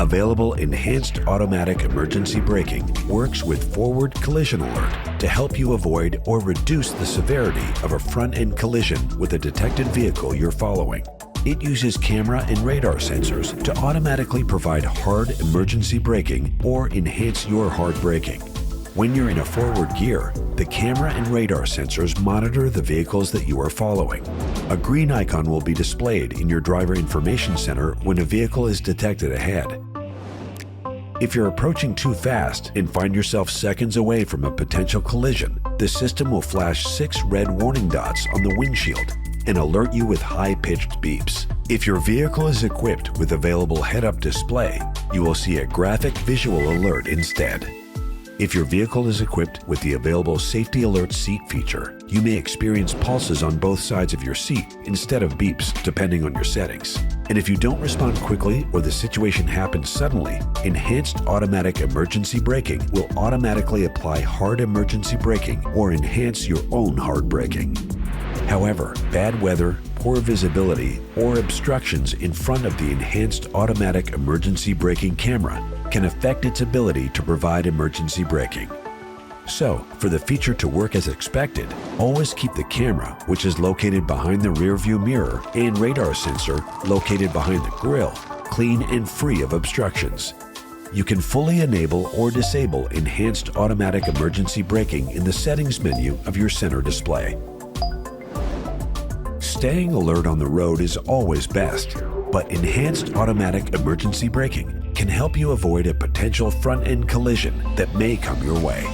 Available Enhanced Automatic Emergency Braking works with Forward Collision Alert to help you avoid or reduce the severity of a front-end collision with a detected vehicle you're following. It uses camera and radar sensors to automatically provide hard emergency braking or enhance your hard braking. When you're in a forward gear, the camera and radar sensors monitor the vehicles that you are following. A green icon will be displayed in your driver information center when a vehicle is detected ahead. If you're approaching too fast and find yourself seconds away from a potential collision, the system will flash 6 red warning dots on the windshield and alert you with high-pitched beeps. If your vehicle is equipped with available head-up display, you will see a graphic visual alert instead. If your vehicle is equipped with the available Safety Alert Seat feature, you may experience pulses on both sides of your seat instead of beeps, depending on your settings. And if you don't respond quickly or the situation happens suddenly, Enhanced Automatic Emergency Braking will automatically apply hard emergency braking or enhance your own hard braking. However, bad weather, poor visibility, or obstructions in front of the Enhanced Automatic Emergency Braking camera can affect its ability to provide emergency braking. So, for the feature to work as expected, always keep the camera, which is located behind the rear view mirror, and radar sensor, located behind the grille, clean and free of obstructions. You can fully enable or disable Enhanced Automatic Emergency Braking in the settings menu of your center display. Staying alert on the road is always best, but Enhanced Automatic Emergency Braking can help you avoid a potential front-end collision that may come your way.